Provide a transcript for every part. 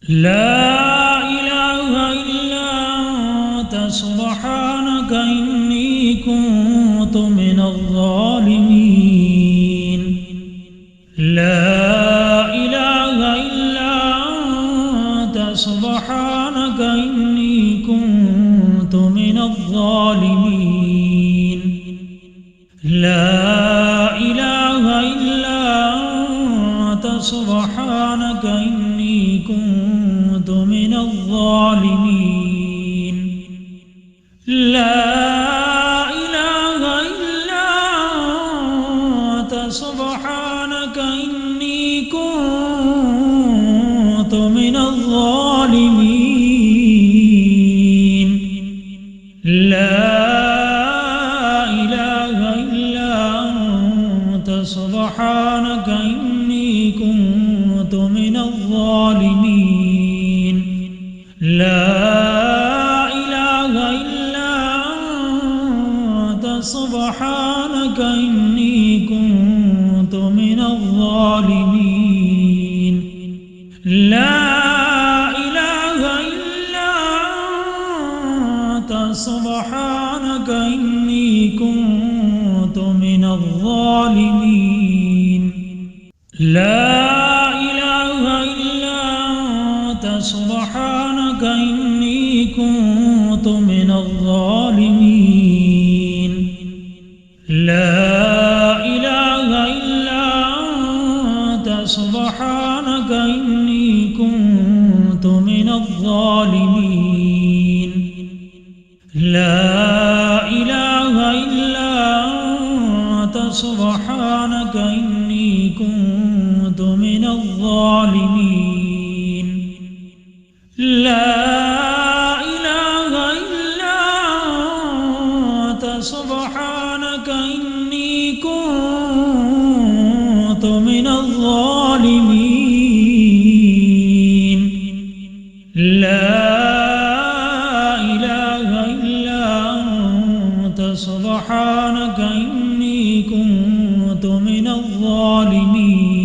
لا إله إلا أنت سبحانك إني كنت من الظالمين. لا إله إلا أنت سبحانك إني كنت من الظالمين. لا إله إلا أنت سبحانك إني كنت من الظالمين. لا إله إلا أنت سبحانك إني كنت من الظالمين. لا إله إلا أنت سبحانك إني كنت من الظالمين. لا إله إلا أنت سبحانك إني كنت من الظالمين. لا إله إلا أنت سبحانك إني كنت من الظالمين. لا إله إلا أنت سبحانك إني كنت من الظالمين. لا إله إلا أنت سبحانك إني كنت من الظالمين. لا إله إلا أنت سبحانك إني كنت من الظالمين. لا إله إلا أنت سبحانك إني كنت من الظالمين. لا إله إلا أنت سبحانك إني كنت من الظالمين.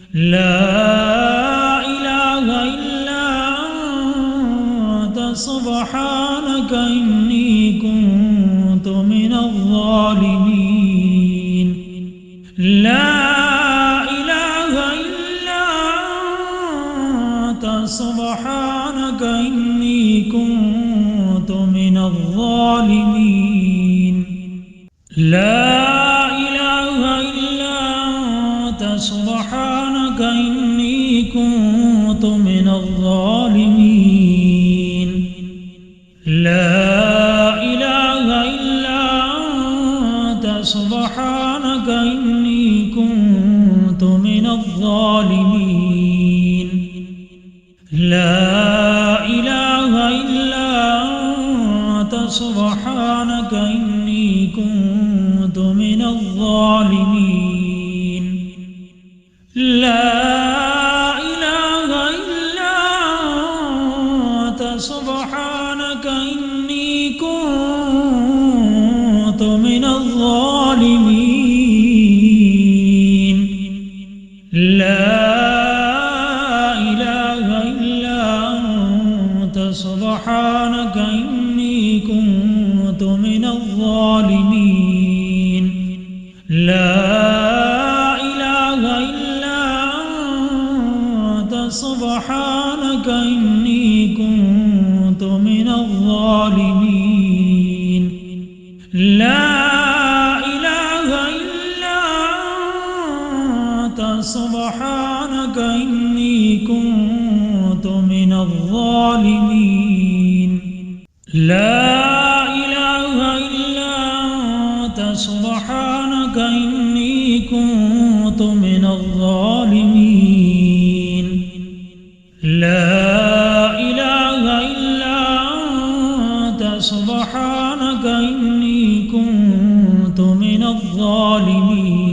لا إله إلا أنت سبحانك إني كنت من الظالمين. لا إله إلا أنت سبحانك إني كنت من الظالمين. لا إله إلا أنت سبحانك إني كنت من الظالمين. لا إله إلا أنت سبحانك إني كنت من الظالمين. لا إله إلا أنت سبحانك إني كنت من الظالمين. لا إله إلا أنت سبحانك إني كنت من الظالمين. لا إله إلا أنت سبحانك إني كنت من الظالمين. لا إله إلا أنت سبحانك إني كنت من الظالمين. لا إله إلا أنت سبحانك إني كنت من الظالمين. لا إله إلا أنت سبحانك إني كنت من الظالمين. لا إله إلا أنت سبحانك إني كنت من الظالمين.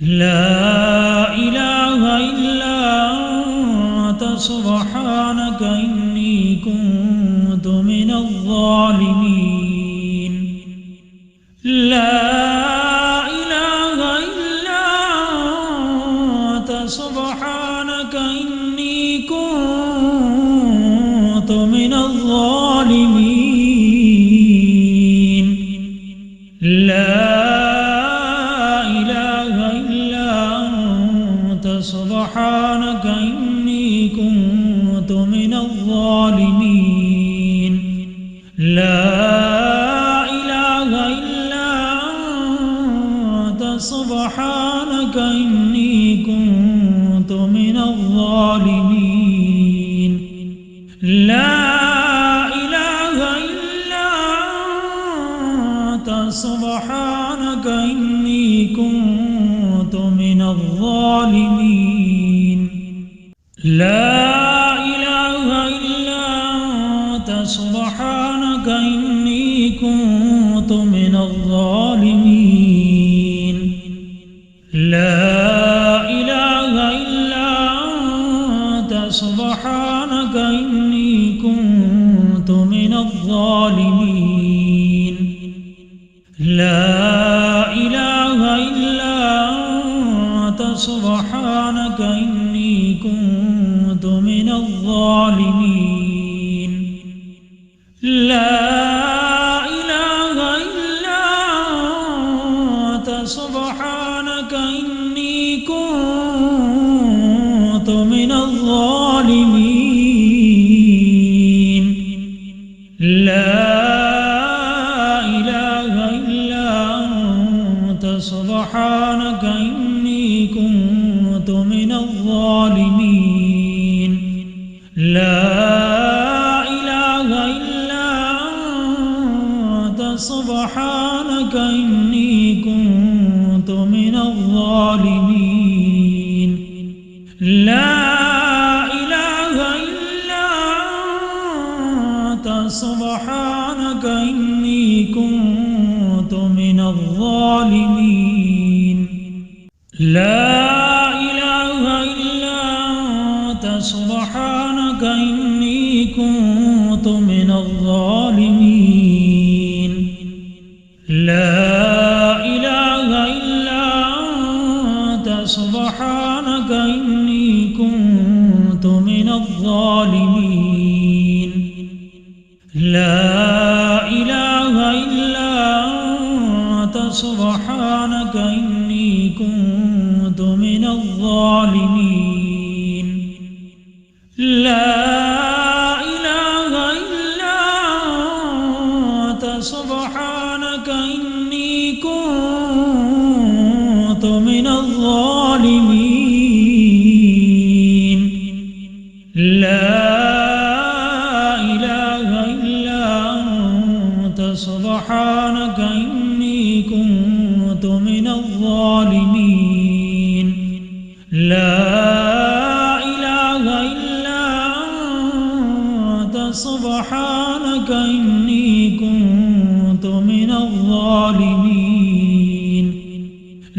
لا إله إلا أنت سبحانك إني كنت من الظالمين. لا إله إلا أنت سبحانك سبحانك إني كنت من الظالمين لا إله إلا أنت سبحانك إني كنت من الظالمين لا إله إلا أنت سبحانك إني كنت من الظالمين لا إله إلا أنت سبحانك إني كنت من الظالمين لا إله إلا أنت سبحانك إني كنت من الظالمين لا إله إلا أنت سبحانك إني كنت من الظالمين لا إله إلا أنت سبحانك إني كنت من الظالمين لا إله إلا أنت سبحانك إني كنت من الظالمين لا إله إلا أنت سبحانك إني كنت من الظالمين لا إله إلا أنت سبحانك إني كنت من الظالمين لا إله إلا أنت سبحانك إني كنت من الظالمين لا إله إلا أنت سبحانك إني كنت من الظالمين لا إله إلا أنت سبحانك إني كنت من الظالمين لا إله إلا أنت سبحانك إني كنت من الظالمين لا إله إلا أنت سبحانك إني كنت من الظالمين لا إله إلا أنت سبحانك إني كنت من الظالمين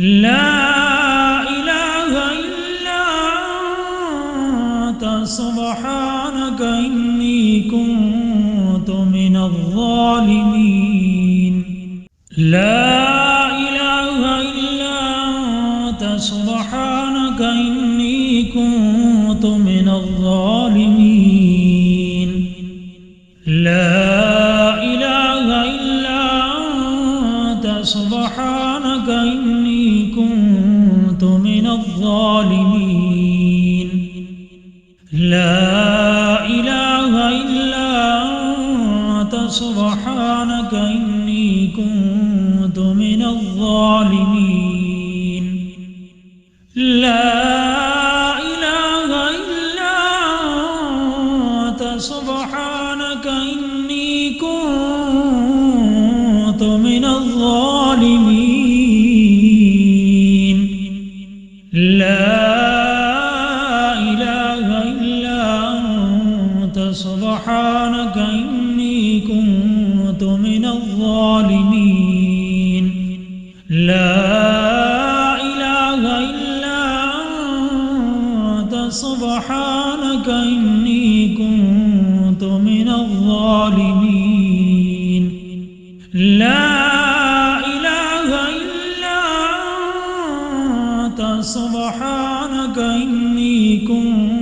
لا إله إلا أنت سبحانك إني كنت من الظالمين لا إله إلا أنت سبحانك إني كنت من الظالمين لا إله إلا أنت سبحانك إني كنت من الظالمين لا إله إلا أنت سبحانك إني كنت من الظالمين لا إله إلا أنت سبحانك إني كنت من الظالمين لا إله إلا أنت سبحانك إني كنت من الظالمين لا إله إلا أنت سبحانك إني كنت من الظالمين لا إله إلا أنت سبحانك إني كنت